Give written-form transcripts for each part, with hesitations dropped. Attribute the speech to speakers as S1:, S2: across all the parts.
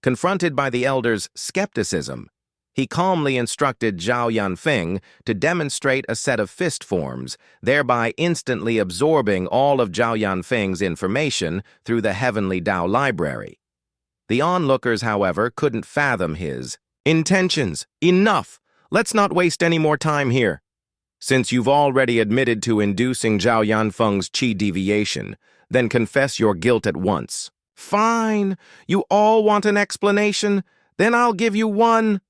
S1: Confronted by the elder's skepticism, he calmly instructed Zhao Yanfeng to demonstrate a set of fist forms, thereby instantly absorbing all of Zhao Yanfeng's information through the heavenly Tao library. The onlookers, however, couldn't fathom his intentions. Enough! Let's not waste any more time here. Since you've already admitted to inducing Zhao Yanfeng's qi deviation, then confess your guilt at once. Fine. You all want an explanation? Then I'll give you one.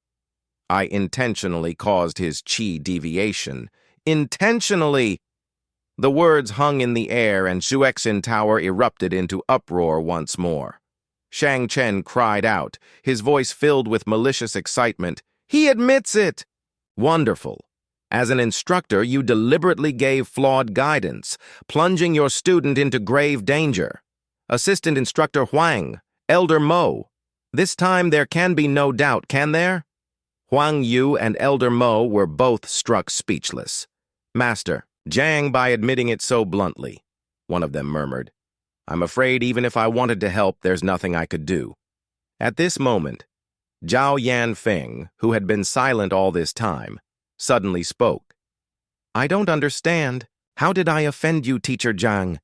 S1: I intentionally caused his qi deviation. Intentionally! The words hung in the air and Xuexin Tower erupted into uproar once more. Shang Chen cried out, his voice filled with malicious excitement. He admits it! Wonderful. As an instructor, you deliberately gave flawed guidance, plunging your student into grave danger. Assistant Instructor Huang, Elder Mo. This time there can be no doubt, can there? Huang Yu and Elder Mo were both struck speechless. Master, Zhang by admitting it so bluntly, one of them murmured. I'm afraid even if I wanted to help, there's nothing I could do. At this moment, Zhao Yanfeng, who had been silent all this time, suddenly spoke. I don't understand. How did I offend you, Teacher Zhang,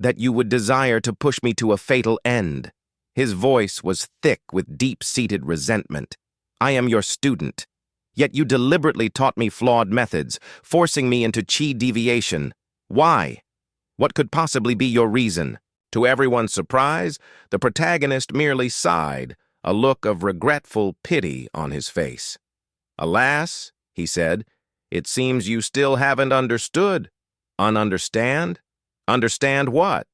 S1: that you would desire to push me to a fatal end? His voice was thick with deep-seated resentment. I am your student, yet you deliberately taught me flawed methods, forcing me into qi deviation. Why? What could possibly be your reason? To everyone's surprise, the protagonist merely sighed, a look of regretful pity on his face. Alas, he said, it seems you still haven't understood. Ununderstand? Understand what?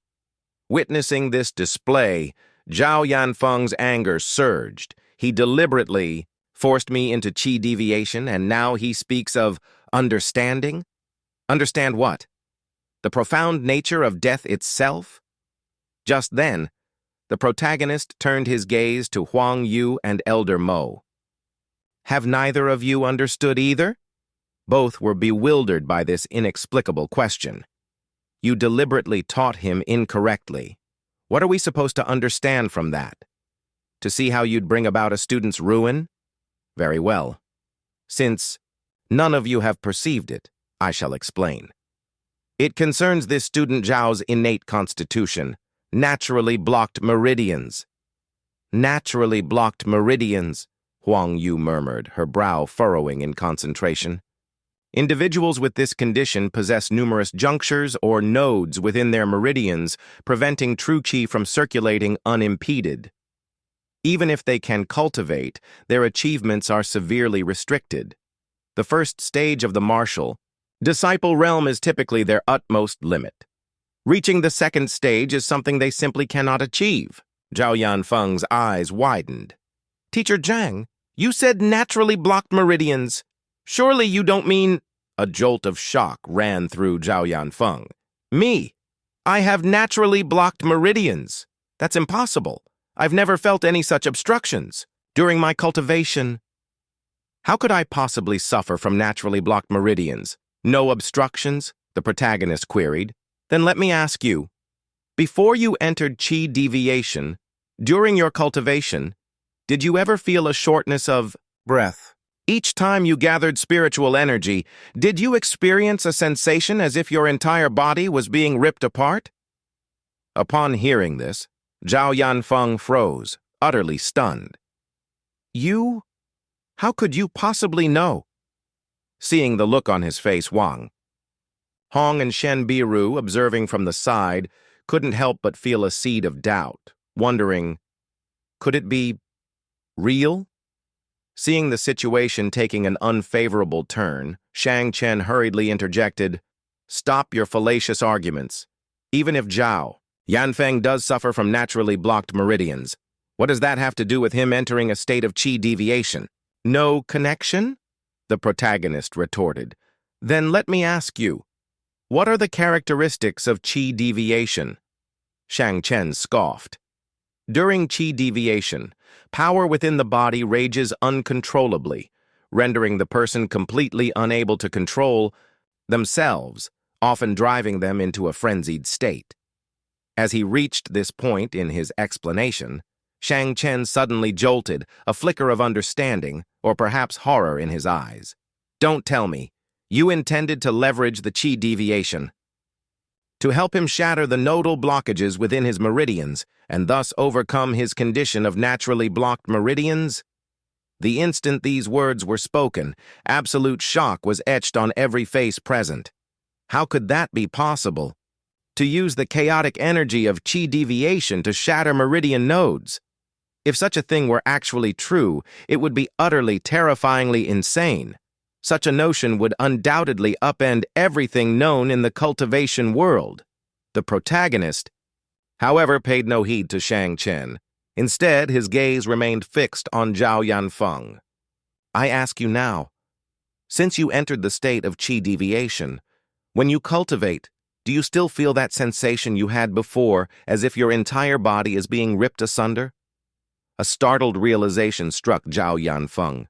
S1: Witnessing this display, Zhao Yanfeng's anger surged. He deliberately forced me into qi deviation, and now he speaks of understanding? Understand what? The profound nature of death itself? Just then, the protagonist turned his gaze to Huang Yu and Elder Mo. Have neither of you understood either? Both were bewildered by this inexplicable question. You deliberately taught him incorrectly. What are we supposed to understand from that? To see how you'd bring about a student's ruin? Very well. Since none of you have perceived it, I shall explain. It concerns this student Zhao's innate constitution, naturally blocked meridians. Naturally blocked meridians, Huang Yu murmured, her brow furrowing in concentration. Individuals with this condition possess numerous junctures or nodes within their meridians, preventing true qi from circulating unimpeded. Even if they can cultivate, their achievements are severely restricted. The first stage of the martial, disciple realm is typically their utmost limit. Reaching the second stage is something they simply cannot achieve. Zhao Yanfeng's eyes widened. Teacher Zhang, you said naturally blocked meridians. Surely you don't mean... A jolt of shock ran through Zhao Yanfeng. Me? I have naturally blocked meridians. That's impossible. I've never felt any such obstructions. During my cultivation... How could I possibly suffer from naturally blocked meridians? No obstructions? The protagonist queried. Then let me ask you. Before you entered qi deviation, during your cultivation, did you ever feel a shortness of breath? Each time you gathered spiritual energy, did you experience a sensation as if your entire body was being ripped apart? Upon hearing this, Zhao Yanfeng froze, utterly stunned. You? How could you possibly know? Seeing the look on his face, Hong and Shen Biru, observing from the side, couldn't help but feel a seed of doubt, wondering, could it be real? Seeing the situation taking an unfavorable turn, Shang Chen hurriedly interjected, Stop your fallacious arguments. Even if Zhao Yanfeng does suffer from naturally blocked meridians, what does that have to do with him entering a state of qi deviation? No connection? The protagonist retorted. Then let me ask you, what are the characteristics of qi deviation? Shang Chen scoffed. During qi deviation, power within the body rages uncontrollably, rendering the person completely unable to control themselves, often driving them into a frenzied state. As he reached this point in his explanation, Shang Chen suddenly jolted, a flicker of understanding, or perhaps horror in his eyes. Don't tell me. You intended to leverage the chi deviation to help him shatter the nodal blockages within his meridians and thus overcome his condition of naturally blocked meridians? The instant these words were spoken, absolute shock was etched on every face present. How could that be possible? To use the chaotic energy of chi deviation to shatter meridian nodes? If such a thing were actually true, it would be utterly, terrifyingly insane. Such a notion would undoubtedly upend everything known in the cultivation world. The protagonist, however, paid no heed to Shang Chen. Instead, his gaze remained fixed on Zhao Yanfeng. I ask you now, since you entered the state of chi deviation, when you cultivate, do you still feel that sensation you had before, as if your entire body is being ripped asunder? A startled realization struck Zhao Yanfeng.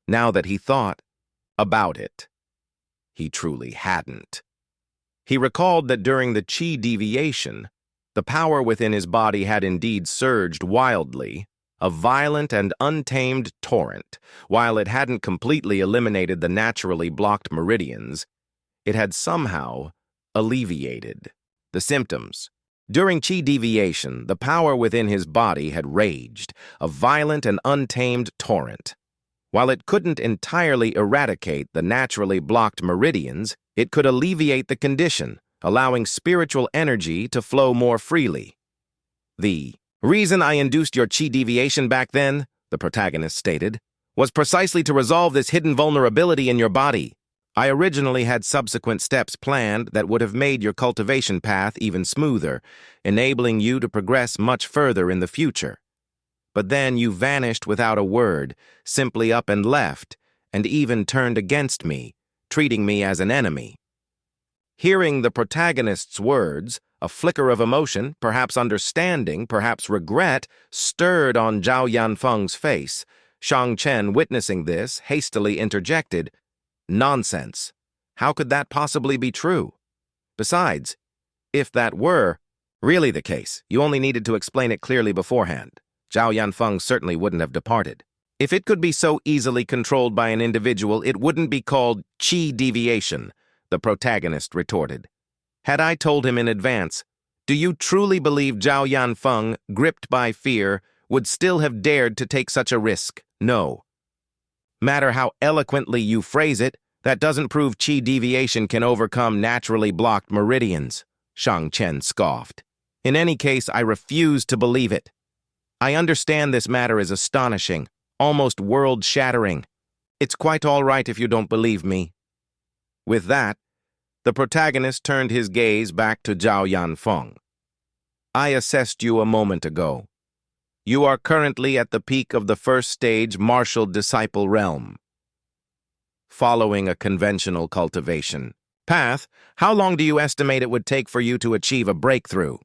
S1: Now that he thought about it, he truly hadn't. He recalled that during the chi deviation, the power within his body had indeed surged wildly, a violent and untamed torrent. While it hadn't completely eliminated the naturally blocked meridians, it had somehow alleviated the symptoms. During chi deviation, the power within his body had raged, a violent and untamed torrent. While it couldn't entirely eradicate the naturally blocked meridians, it could alleviate the condition, allowing spiritual energy to flow more freely. The reason I induced your chi deviation back then, the protagonist stated, was precisely to resolve this hidden vulnerability in your body. I originally had subsequent steps planned that would have made your cultivation path even smoother, enabling you to progress much further in the future. But then you vanished without a word, simply up and left, and even turned against me, treating me as an enemy. Hearing the protagonist's words, a flicker of emotion, perhaps understanding, perhaps regret, stirred on Zhao Yanfeng's face. Shang Chen, witnessing this, hastily interjected, "Nonsense. How could that possibly be true? Besides, if that were really the case, you only needed to explain it clearly beforehand. Zhao Yanfeng certainly wouldn't have departed. If it could be so easily controlled by an individual, it wouldn't be called chi deviation," the protagonist retorted. Had I told him in advance, do you truly believe Zhao Yanfeng, gripped by fear, would still have dared to take such a risk? No. Matter how eloquently you phrase it, that doesn't prove chi deviation can overcome naturally blocked meridians, Shang Chen scoffed. In any case, I refuse to believe it. I understand this matter is astonishing, almost world-shattering. It's quite all right if you don't believe me. With that, the protagonist turned his gaze back to Zhao Yanfeng. I assessed you a moment ago. You are currently at the peak of the first stage martial disciple realm, following a conventional cultivation path. How long do you estimate it would take for you to achieve a breakthrough?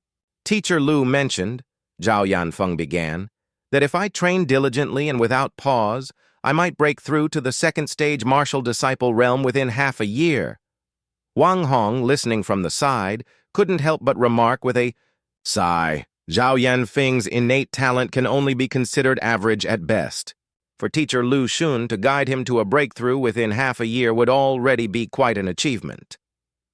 S1: Teacher Lu mentioned, Zhao Yanfeng began, that if I trained diligently and without pause, I might break through to the second stage martial disciple realm within half a year. Wang Hong, listening from the side, couldn't help but remark with a sigh, Zhao Yanfeng's innate talent can only be considered average at best. For Teacher Lu Xun to guide him to a breakthrough within half a year would already be quite an achievement.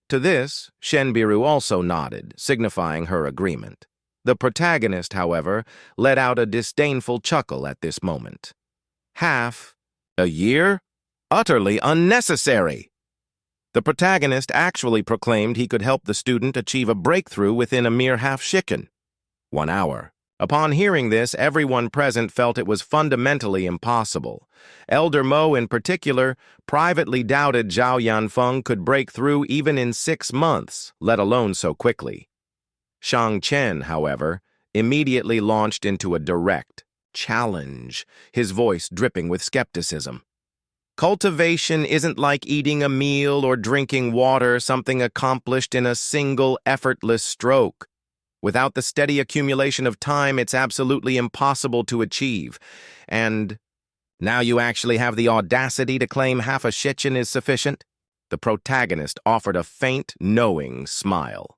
S1: To this, Shen Biru also nodded, signifying her agreement. The protagonist, however, let out a disdainful chuckle at this moment. Half a year? Utterly unnecessary! The protagonist actually proclaimed he could help the student achieve a breakthrough within a mere half-shikken. 1 hour. Upon hearing this, everyone present felt it was fundamentally impossible. Elder Mo, in particular, privately doubted Zhao Yanfeng could break through even in 6 months, let alone so quickly. Shang Chen, however, immediately launched into a direct challenge, his voice dripping with skepticism. Cultivation isn't like eating a meal or drinking water, something accomplished in a single effortless stroke. Without the steady accumulation of time, it's absolutely impossible to achieve. And now you actually have the audacity to claim half a shichen is sufficient? The protagonist offered a faint, knowing smile.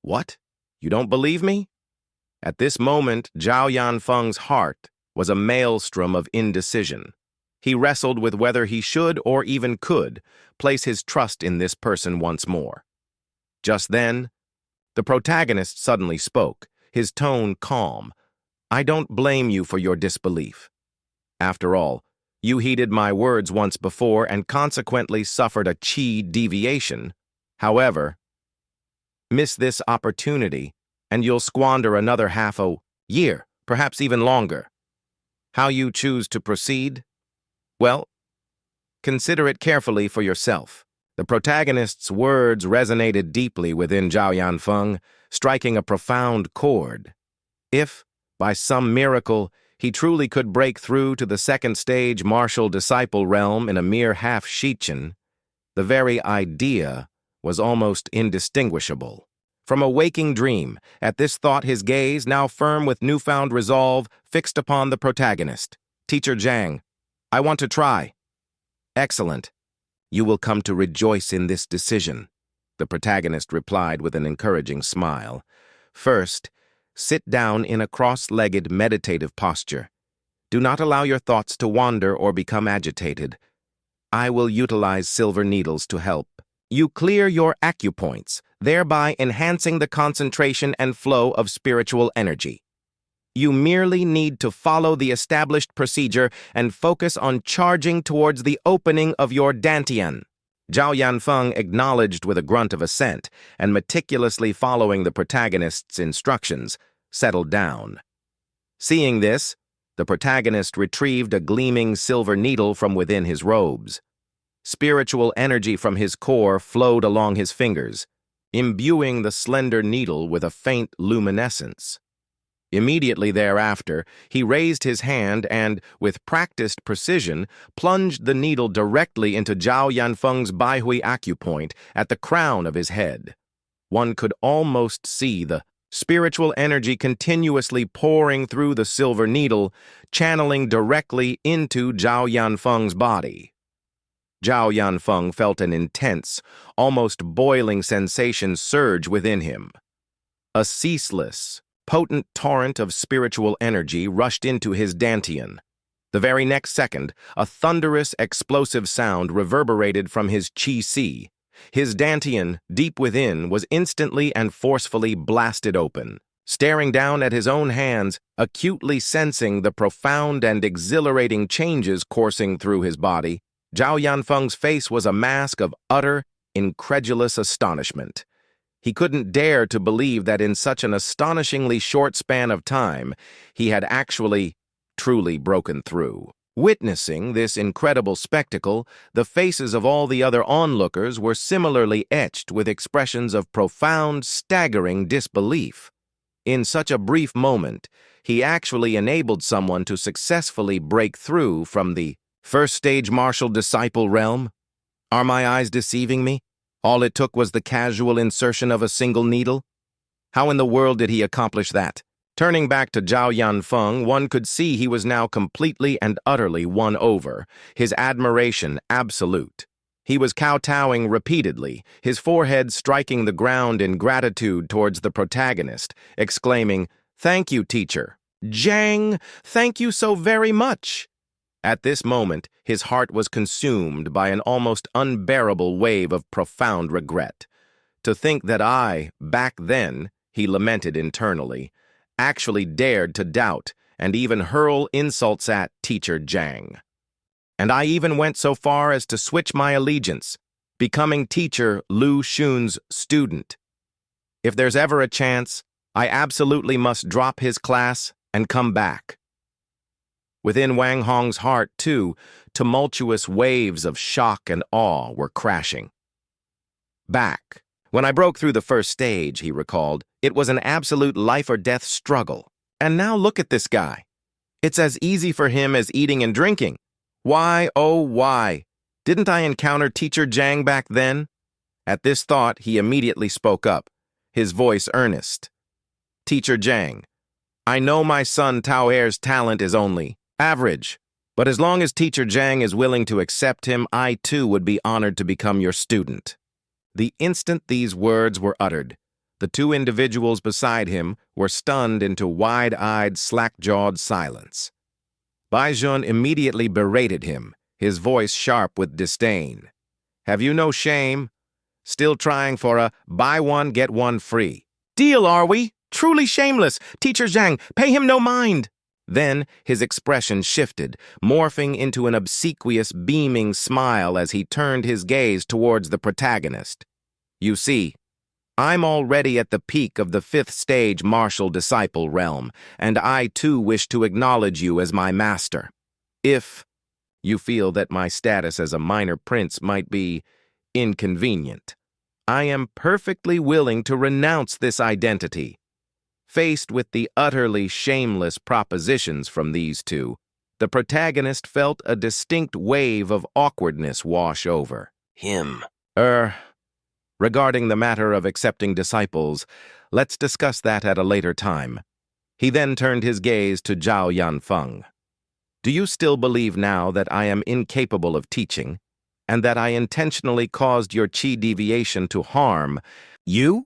S1: What? You don't believe me? At this moment, Zhao Yanfeng's heart was a maelstrom of indecision. He wrestled with whether he should or even could place his trust in this person once more. Just then, the protagonist suddenly spoke, his tone calm. "I don't blame you for your disbelief. After all, you heeded my words once before and consequently suffered a chi deviation. However, miss this opportunity, and you'll squander another half a year, perhaps even longer. How you choose to proceed? Well, consider it carefully for yourself." The protagonist's words resonated deeply within Zhao Yanfeng, striking a profound chord. If, by some miracle, he truly could break through to the second stage martial disciple realm in a mere half-shichen, the very idea was almost indistinguishable from a waking dream. At this thought, his gaze, now firm with newfound resolve, fixed upon the protagonist. "Teacher Zhang, I want to try." "Excellent. You will come to rejoice in this decision," the protagonist replied with an encouraging smile. "First, sit down in a cross-legged meditative posture. Do not allow your thoughts to wander or become agitated. I will utilize silver needles to help you clear your acupoints, thereby enhancing the concentration and flow of spiritual energy. You merely need to follow the established procedure and focus on charging towards the opening of your dantian." Zhao Yanfeng acknowledged with a grunt of assent and, meticulously following the protagonist's instructions, settled down. Seeing this, the protagonist retrieved a gleaming silver needle from within his robes. Spiritual energy from his core flowed along his fingers, imbuing the slender needle with a faint luminescence. Immediately thereafter, he raised his hand and, with practiced precision, plunged the needle directly into Zhao Yanfeng's Baihui acupoint at the crown of his head. One could almost see the spiritual energy continuously pouring through the silver needle, channeling directly into Zhao Yanfeng's body. Zhao Yanfeng felt an intense, almost boiling sensation surge within him. A ceaseless, potent torrent of spiritual energy rushed into his dantian. The very next second, a thunderous, explosive sound reverberated from his chi-si. His dantian, deep within, was instantly and forcefully blasted open. Staring down at his own hands, acutely sensing the profound and exhilarating changes coursing through his body, Zhao Yanfeng's face was a mask of utter, incredulous astonishment. He couldn't dare to believe that in such an astonishingly short span of time, he had actually, truly broken through. Witnessing this incredible spectacle, the faces of all the other onlookers were similarly etched with expressions of profound, staggering disbelief. In such a brief moment, he actually enabled someone to successfully break through from the first-stage martial disciple realm? Are my eyes deceiving me? All it took was the casual insertion of a single needle? How in the world did he accomplish that? Turning back to Zhao Yanfeng, one could see he was now completely and utterly won over, his admiration absolute. He was kowtowing repeatedly, his forehead striking the ground in gratitude towards the protagonist, exclaiming, "Thank you, teacher. Zhang, thank you so very much." At this moment, his heart was consumed by an almost unbearable wave of profound regret. To think that I, back then, he lamented internally, actually dared to doubt and even hurl insults at Teacher Zhang. And I even went so far as to switch my allegiance, becoming Teacher Lu Xun's student. If there's ever a chance, I absolutely must drop his class and come back. Within Wang Hong's heart, too, tumultuous waves of shock and awe were crashing. Back. When I broke through the first stage, he recalled, it was an absolute life-or-death struggle. And now look at this guy. It's as easy for him as eating and drinking. Why, oh why? Didn't I encounter Teacher Zhang back then? At this thought, he immediately spoke up, his voice earnest. "Teacher Zhang, I know my son Tao Er's talent is only average, but as long as Teacher Zhang is willing to accept him, I too would be honored to become your student." The instant these words were uttered, The two individuals beside him were stunned into wide-eyed, slack-jawed silence. Baizhun immediately berated him, his voice sharp with disdain. "Have you no shame? Still trying for a buy one, get one free deal, are we? Truly shameless! Teacher Zhang, pay him no mind!" Then his expression shifted, morphing into an obsequious, beaming smile as he turned his gaze towards the protagonist. "You see, I'm already at the peak of the 5th stage martial disciple realm, and I too wish to acknowledge you as my master. If you feel that my status as a minor prince might be inconvenient, I am perfectly willing to renounce this identity." Faced with the utterly shameless propositions from these two, the protagonist felt a distinct wave of awkwardness wash over him. Regarding the matter of accepting disciples, let's discuss that at a later time." He then turned his gaze to Zhao Yanfeng. "Do you still believe now that I am incapable of teaching, and that I intentionally caused your chi deviation to harm you?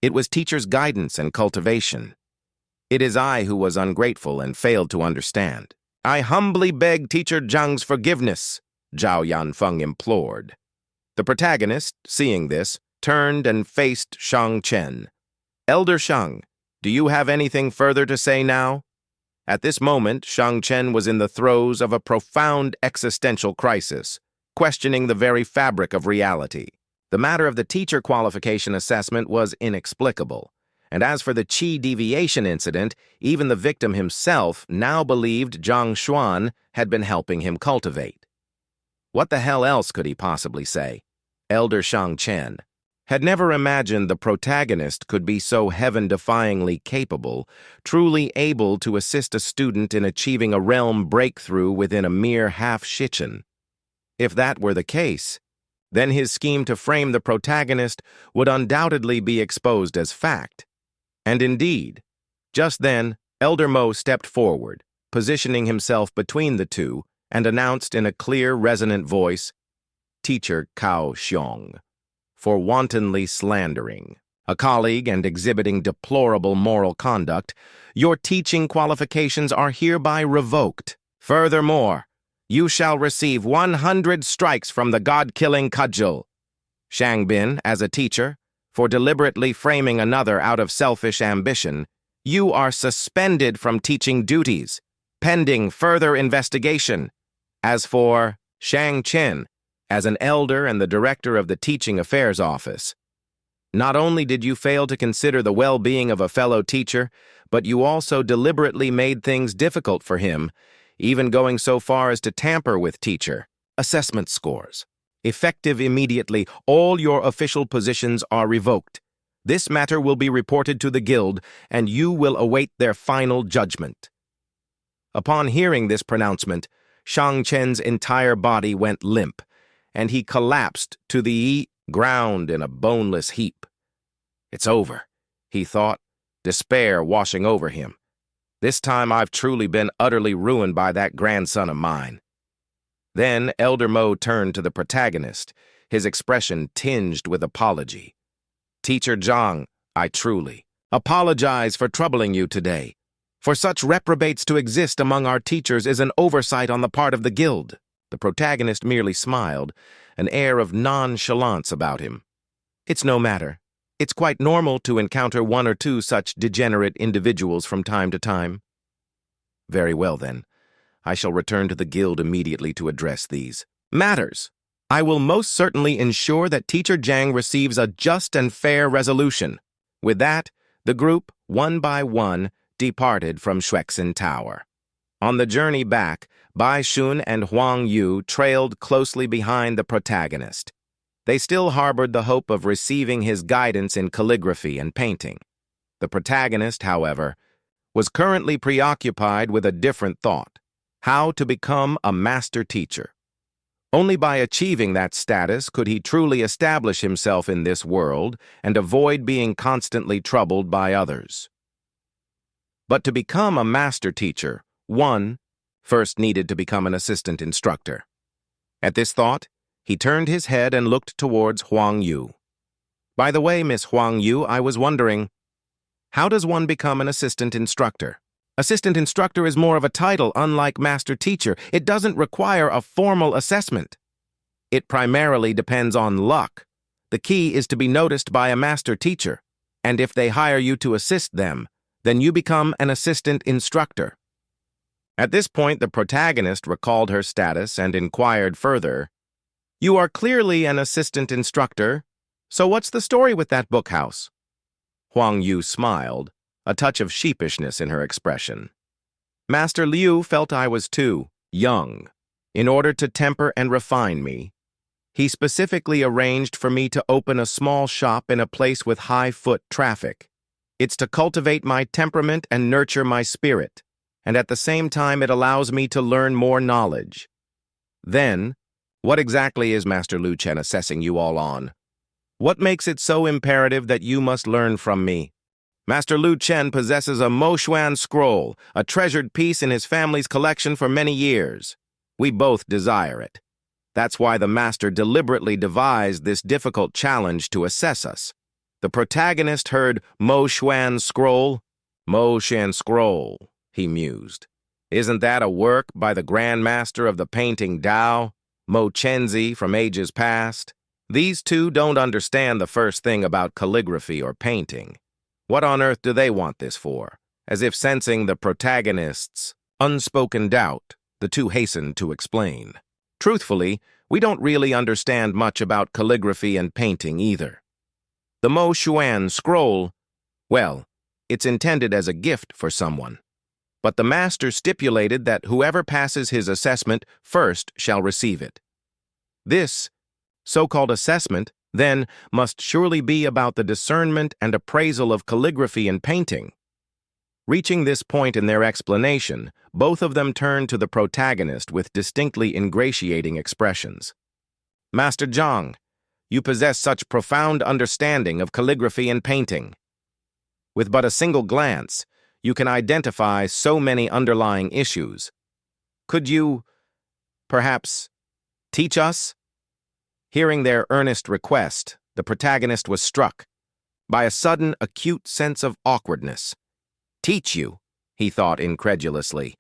S1: It was teacher's guidance and cultivation. It is I who was ungrateful and failed to understand. I humbly beg Teacher Zhang's forgiveness," Zhao Yanfeng implored. The protagonist, seeing this, turned and faced Shang Chen. "Elder Shang, do you have anything further to say now?" At this moment, Shang Chen was in the throes of a profound existential crisis, questioning the very fabric of reality. The matter of the teacher qualification assessment was inexplicable, and as for the chi deviation incident, even the victim himself now believed Zhang Xuan had been helping him cultivate. What the hell else could he possibly say? Elder Shang Chen had never imagined the protagonist could be so heaven-defyingly capable, truly able to assist a student in achieving a realm breakthrough within a mere half-shichen. If that were the case, then his scheme to frame the protagonist would undoubtedly be exposed as fact. And indeed, just then, Elder Mo stepped forward, positioning himself between the two, and announced in a clear, resonant voice, "Teacher Cao Xiong, for wantonly slandering a colleague and exhibiting deplorable moral conduct, your teaching qualifications are hereby revoked. Furthermore, you shall receive 100 strikes from the God-killing cudgel. Shang Bin, as a teacher, for deliberately framing another out of selfish ambition, you are suspended from teaching duties, pending further investigation. As for Shang Chen, as an elder and the director of the Teaching Affairs Office, not only did you fail to consider the well-being of a fellow teacher, but you also deliberately made things difficult for him, even going so far as to tamper with teacher assessment scores. Effective immediately, all your official positions are revoked. This matter will be reported to the guild, and you will await their final judgment." Upon hearing this pronouncement, Shang Chen's entire body went limp, and he collapsed to the ground in a boneless heap. "It's over," he thought, despair washing over him. "This time I've truly been utterly ruined by that grandson of mine." Then Elder Mo turned to the protagonist, his expression tinged with apology. "Teacher Zhang, I truly apologize for troubling you today. For such reprobates to exist among our teachers is an oversight on the part of the guild." The protagonist merely smiled, an air of nonchalance about him. "It's no matter. It's quite normal to encounter one or two such degenerate individuals from time to time." "Very well, then. I shall return to the guild immediately to address these matters. I will most certainly ensure that Teacher Zhang receives a just and fair resolution." With that, the group, one by one, departed from Shuexin Tower. On the journey back, Bai Shun and Huang Yu trailed closely behind the protagonist. They still harbored the hope of receiving his guidance in calligraphy and painting. The protagonist, however, was currently preoccupied with a different thought: how to become a master teacher. Only by achieving that status could he truly establish himself in this world and avoid being constantly troubled by others. But to become a master teacher, one first needed to become an assistant instructor. At this thought, he turned his head and looked towards Huang Yu. By the way, Miss Huang Yu, I was wondering, how does one become an assistant instructor? Assistant instructor is more of a title, unlike master teacher. It doesn't require a formal assessment. It primarily depends on luck. The key is to be noticed by a master teacher, and if they hire you to assist them, then you become an assistant instructor. At this point, the protagonist recalled her status and inquired further, "You are clearly an assistant instructor, so what's the story with that bookhouse?" Huang Yu smiled, a touch of sheepishness in her expression. "Master Liu felt I was too young. In order to temper and refine me, he specifically arranged for me to open a small shop in a place with high foot traffic. It's to cultivate my temperament and nurture my spirit, and at the same time it allows me to learn more knowledge. Then, what exactly is Master Lu Chen assessing you all on? What makes it so imperative that you must learn from me?" "Master Lu Chen possesses a Mo Xuan Scroll, a treasured piece in his family's collection for many years. We both desire it. That's why the master deliberately devised this difficult challenge to assess us." The protagonist heard Mo Xuan Scroll. "Mo Xuan Scroll," he mused. "Isn't that a work by the Grand Master of the painting Dao, Mo Chenzi, from ages past? These two don't understand the first thing about calligraphy or painting. What on earth do they want this for?" As if sensing the protagonist's unspoken doubt, the two hastened to explain. "Truthfully, we don't really understand much about calligraphy and painting either. The Mo Xuan Scroll, well, it's intended as a gift for someone. But the master stipulated that whoever passes his assessment first shall receive it. This so-called assessment, then, must surely be about the discernment and appraisal of calligraphy and painting." Reaching this point in their explanation, both of them turned to the protagonist with distinctly ingratiating expressions. "Master Zhang, you possess such profound understanding of calligraphy and painting. With but a single glance, you can identify so many underlying issues. Could you, perhaps, teach us?" Hearing their earnest request, the protagonist was struck by a sudden, acute sense of awkwardness. "Teach you?" he thought incredulously.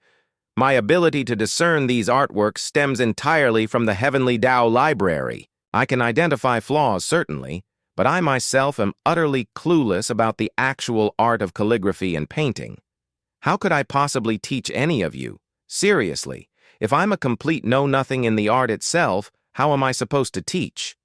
S1: "My ability to discern these artworks stems entirely from the Heavenly Tao Library. I can identify flaws, certainly, but I myself am utterly clueless about the actual art of calligraphy and painting. How could I possibly teach any of you? Seriously, if I'm a complete know-nothing in the art itself, how am I supposed to teach?"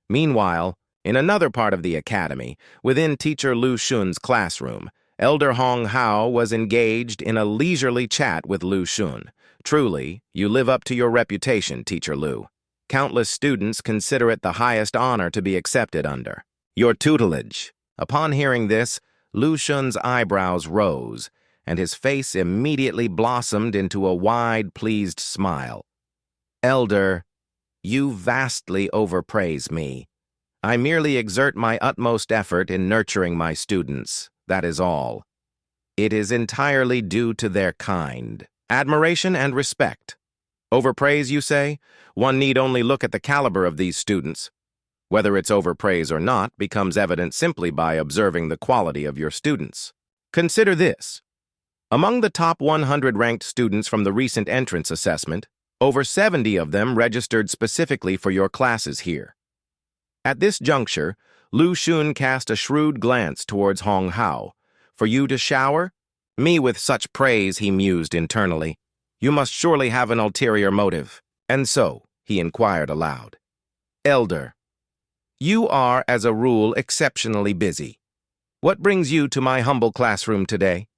S1: Meanwhile, in another part of the academy, within Teacher Lu Xun's classroom, Elder Hong Hao was engaged in a leisurely chat with Lu Xun. "Truly, you live up to your reputation, Teacher Lu. Countless students consider it the highest honor to be accepted under your tutelage." Upon hearing this, Lu Xun's eyebrows rose, and his face immediately blossomed into a wide, pleased smile. "Elder, you vastly overpraise me. I merely exert my utmost effort in nurturing my students, that is all. It is entirely due to their kind, admiration, and respect. Overpraise, you say? One need only look at the caliber of these students. Whether it's overpraise or not becomes evident simply by observing the quality of your students. Consider this. Among the top 100 ranked students from the recent entrance assessment, over 70 of them registered specifically for your classes here." At this juncture, Lu Xun cast a shrewd glance towards Hong Hao. "For you to shower me with such praise," he mused internally. "You must surely have an ulterior motive." And so, he inquired aloud, "Elder, you are, as a rule, exceptionally busy. What brings you to my humble classroom today?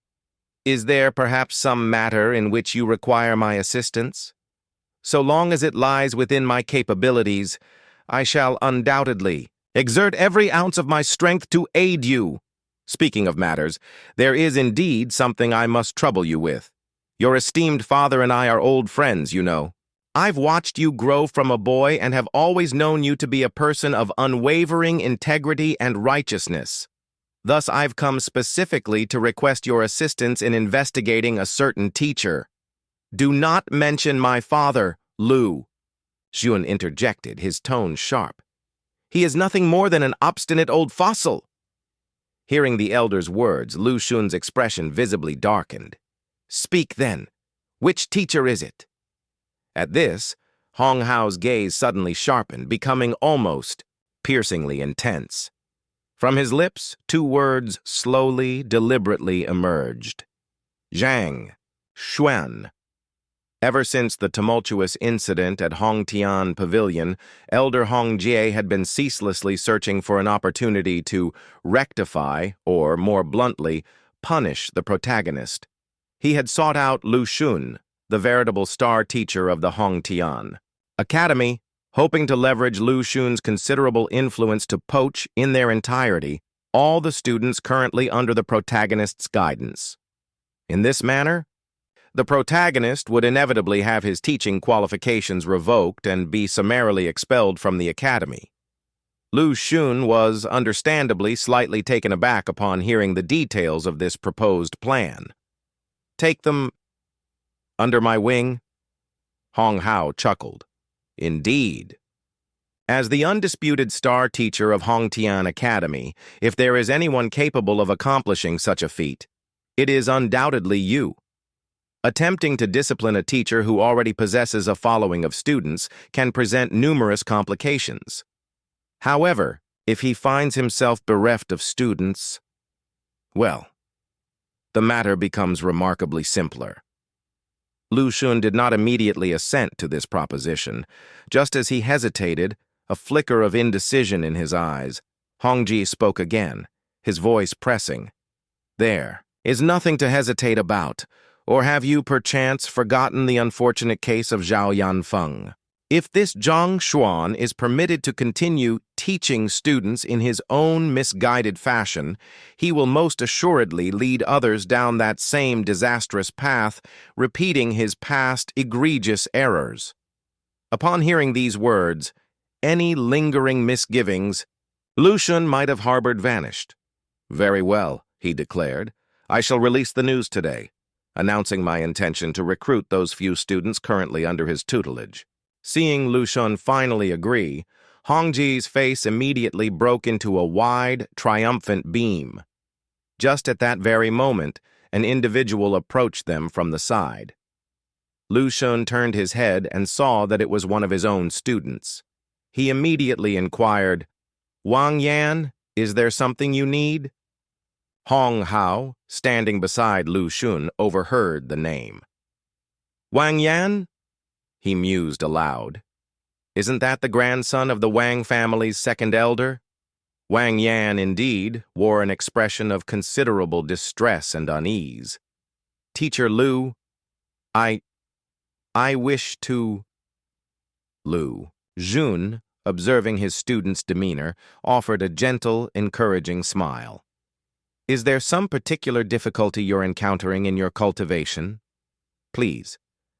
S1: Is there perhaps some matter in which you require my assistance? So long as it lies within my capabilities, I shall undoubtedly exert every ounce of my strength to aid you. Speaking of matters, there is indeed something I must trouble you with. Your esteemed father and I are old friends, you know. I've watched you grow from a boy and have always known you to be a person of unwavering integrity and righteousness. Thus, I've come specifically to request your assistance in investigating a certain teacher." "Do not mention my father, Lu," Xun interjected, his tone sharp. He is nothing more than an obstinate old fossil." Hearing the elder's words, Lu Xun's expression visibly darkened. "Speak then. Which teacher is it?" At this, Hong Hao's gaze suddenly sharpened, becoming almost piercingly intense. From his lips, two words slowly, deliberately emerged. Zhang Xuan. Ever since the tumultuous incident at Hongtian Pavilion, Elder Hong Jie had been ceaselessly searching for an opportunity to rectify, or more bluntly, punish the protagonist. He had sought out Lu Xun, the veritable star teacher of the Hongtian Academy, hoping to leverage Lu Xun's considerable influence to poach, in their entirety, all the students currently under the protagonist's guidance. In this manner, the protagonist would inevitably have his teaching qualifications revoked and be summarily expelled from the academy. Lu Xun was understandably slightly taken aback upon hearing the details of this proposed plan. "Take them under my wing?" Hong Hao chuckled. "Indeed. As the undisputed star teacher of Hongtian Academy, if there is anyone capable of accomplishing such a feat, it is undoubtedly you. Attempting to discipline a teacher who already possesses a following of students can present numerous complications. However, if he finds himself bereft of students, well, the matter becomes remarkably simpler." Lu Xun did not immediately assent to this proposition. Just as he hesitated, a flicker of indecision in his eyes, Hongji spoke again, his voice pressing. "There is nothing to hesitate about. Or have you, perchance, forgotten the unfortunate case of Zhao Yanfeng? If this Zhang Xuan is permitted to continue teaching students in his own misguided fashion, he will most assuredly lead others down that same disastrous path, repeating his past egregious errors." Upon hearing these words, any lingering misgivings Lu Xun might have harbored vanished. "Very well," he declared. "I shall release the news today, announcing my intention to recruit those few students currently under his tutelage." Seeing Lu Xun finally agree, Hongji's face immediately broke into a wide, triumphant beam. Just at that very moment, an individual approached them from the side. Lu Xun turned his head and saw that it was one of his own students. He immediately inquired, "Wang Yan, is there something you need?" Hong Hao, standing beside Lu Xun, overheard the name. "Wang Yan?" he mused aloud. "Isn't that the grandson of the Wang family's second elder?" Wang Yan, indeed, wore an expression of considerable distress and unease. "Teacher Lu, I wish to—" Lu Xun, observing his student's demeanor, offered a gentle, encouraging smile. "Is there some particular difficulty you're encountering in your cultivation? Please,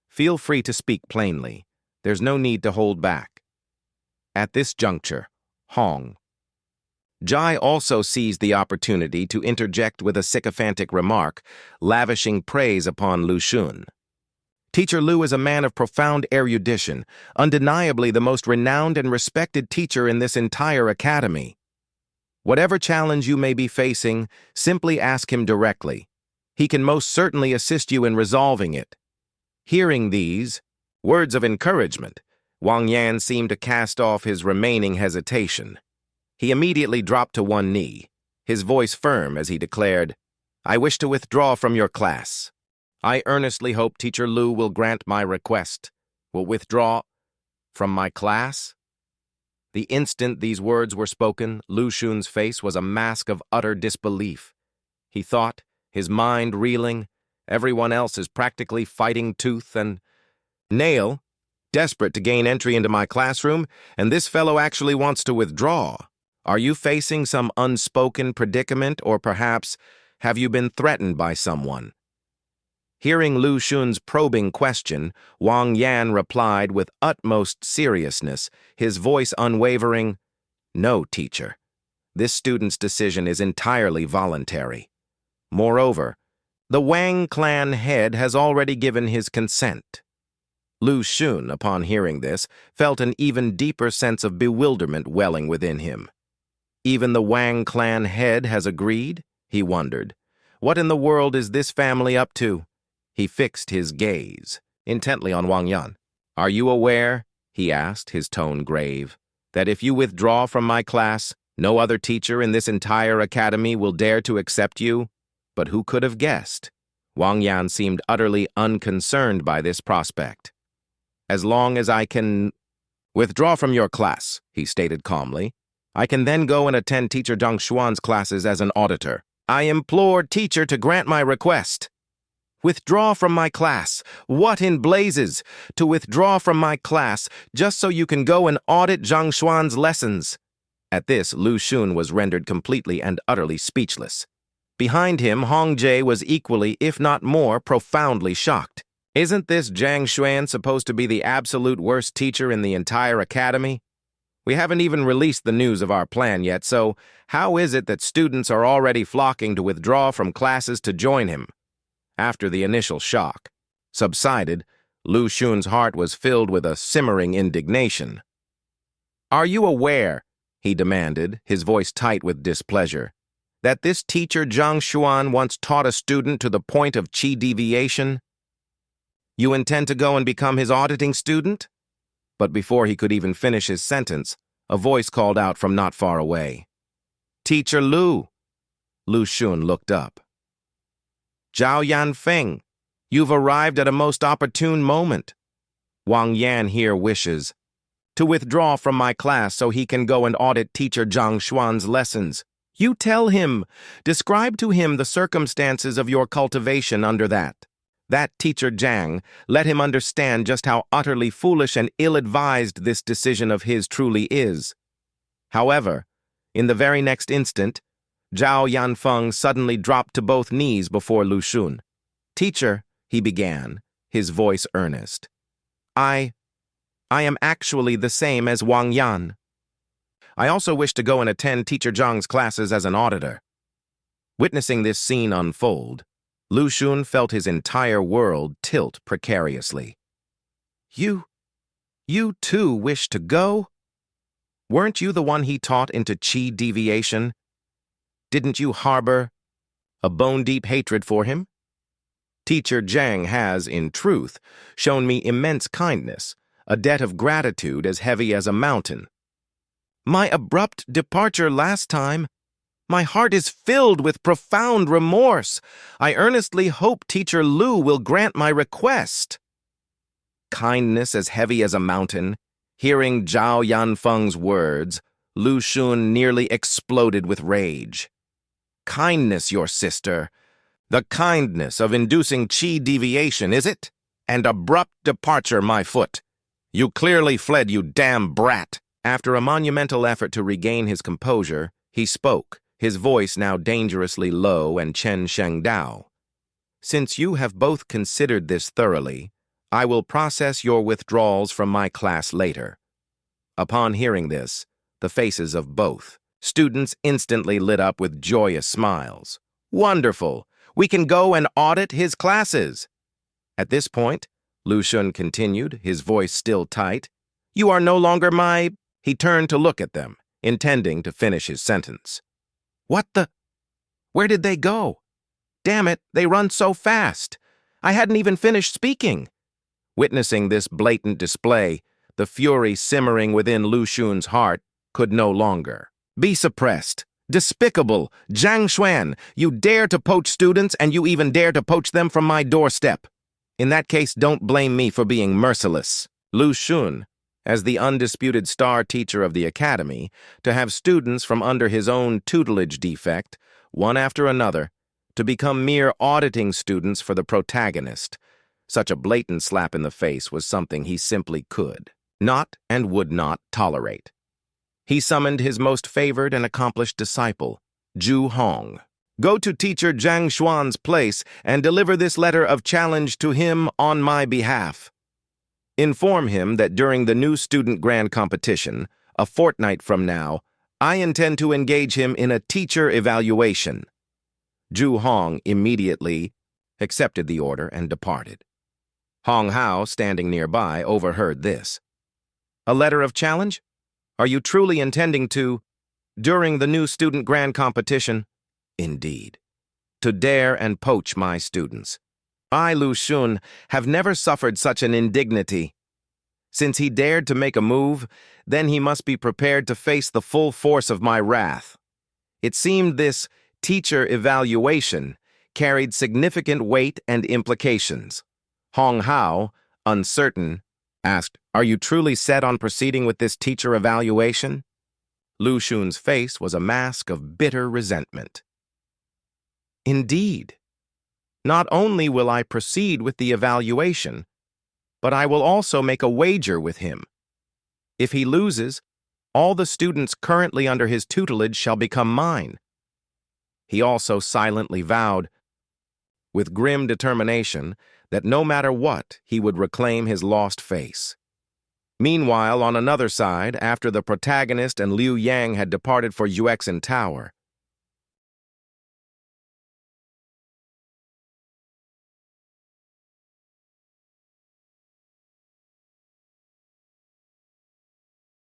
S1: feel free to speak plainly. There's no need to hold back." At this juncture, Hong Jai also seized the opportunity to interject with a sycophantic remark, lavishing praise upon Lu Xun. "Teacher Lu is a man of profound erudition, undeniably the most renowned and respected teacher in this entire academy. Whatever challenge you may be facing, simply ask him directly. He can most certainly assist you in resolving it." Hearing these words of encouragement, Wang Yan seemed to cast off his remaining hesitation. He immediately dropped to one knee, his voice firm as he declared, "I wish to withdraw from your class. I earnestly hope Teacher Lu will grant my request. Will withdraw from my class?" The instant these words were spoken, Lu Xun's face was a mask of utter disbelief. He thought, his mind reeling, everyone else is practically fighting tooth and nail, desperate to gain entry into my classroom, and this fellow actually wants to withdraw. Are you facing some unspoken predicament, or perhaps have you been threatened by someone? Hearing Lu Xun's probing question, Wang Yan replied with utmost seriousness, his voice unwavering, "No, teacher. This student's decision is entirely voluntary. Moreover, the Wang clan head has already given his consent." Lu Xun, upon hearing this, felt an even deeper sense of bewilderment welling within him. Even the Wang clan head has agreed? He wondered. What in the world is this family up to? He fixed his gaze intently on Wang Yan. Are you aware, he asked, his tone grave, that if you withdraw from my class, no other teacher in this entire academy will dare to accept you? But who could have guessed? Wang Yan seemed utterly unconcerned by this prospect. As long as I can withdraw from your class, he stated calmly, I can then go and attend Teacher Zhang Xuan's classes as an auditor. I implore teacher to grant my request. Withdraw from my class. What in blazes? To withdraw from my class just so you can go and audit Zhang Xuan's lessons. At this, Lu Xun was rendered completely and utterly speechless. Behind him, Hong Jie was equally, if not more, profoundly shocked. Isn't this Zhang Xuan supposed to be the absolute worst teacher in the entire academy? We haven't even released the news of our plan yet, so how is it that students are already flocking to withdraw from classes to join him? After the initial shock subsided, Lu Xun's heart was filled with a simmering indignation. Are you aware, he demanded, his voice tight with displeasure, that this teacher Zhang Xuan once taught a student to the point of chi deviation? You intend to go and become his auditing student? But before he could even finish his sentence, a voice called out from not far away. Teacher Lu. Lu Xun looked up. Zhao Yanfeng, you've arrived at a most opportune moment. Wang Yan here wishes to withdraw from my class so he can go and audit Teacher Zhang Xuan's lessons. You tell him, describe to him the circumstances of your cultivation under that. That teacher Zhang, let him understand just how utterly foolish and ill-advised this decision of his truly is. However, in the very next instant, Zhao Yanfeng suddenly dropped to both knees before Lu Xun. Teacher, he began, his voice earnest. I am actually the same as Wang Yan. I also wish to go and attend Teacher Zhang's classes as an auditor. Witnessing this scene unfold, Lu Xun felt his entire world tilt precariously. You too wish to go? Weren't you the one he taught into chi deviation? Didn't you harbor a bone-deep hatred for him? Teacher Zhang has, in truth, shown me immense kindness, a debt of gratitude as heavy as a mountain. My abrupt departure last time, my heart is filled with profound remorse. I earnestly hope Teacher Lu will grant my request. Kindness as heavy as a mountain. Hearing Zhao Yanfeng's words, Lu Xun nearly exploded with rage. Kindness, your sister. The kindness of inducing chi deviation, is it? And abrupt departure, my foot. You clearly fled, you damn brat. After a monumental effort to regain his composure, he spoke, his voice now dangerously low and Chen Shengdao. Since you have both considered this thoroughly, I will process your withdrawals from my class later. Upon hearing this, the faces of both students instantly lit up with joyous smiles. Wonderful! We can go and audit his classes. At this point, Lu Xun continued, his voice still tight, you are no longer my... He turned to look at them, intending to finish his sentence. What the... Where did they go? Damn it, they run so fast. I hadn't even finished speaking. Witnessing this blatant display, the fury simmering within Lu Xun's heart could no longer be suppressed. Despicable! Zhang Xuan, you dare to poach students and you even dare to poach them from my doorstep. In that case, don't blame me for being merciless. Lu Xun, as the undisputed star teacher of the academy, to have students from under his own tutelage defect, one after another, to become mere auditing students for the protagonist. Such a blatant slap in the face was something he simply could not and would not tolerate. He summoned his most favored and accomplished disciple, Zhu Hong. Go to Teacher Zhang Xuan's place and deliver this letter of challenge to him on my behalf. Inform him that during the new student grand competition, a fortnight from now, I intend to engage him in a teacher evaluation. Zhu Hong immediately accepted the order and departed. Hong Hao, standing nearby, overheard this. A letter of challenge? Are you truly intending to, during the new student grand competition? Indeed. To dare and poach my students. I, Lu Xun, have never suffered such an indignity. Since he dared to make a move, then he must be prepared to face the full force of my wrath. It seemed this teacher evaluation carried significant weight and implications. Hong Hao, uncertain, asked, "Are you truly set on proceeding with this teacher evaluation?" Lu Xun's face was a mask of bitter resentment. Indeed. Not only will I proceed with the evaluation, but I will also make a wager with him. If he loses, all the students currently under his tutelage shall become mine. He also silently vowed, with grim determination, that no matter what, he would reclaim his lost face. Meanwhile, on another side, after the protagonist and Liu Yang had departed for Yuexin Tower,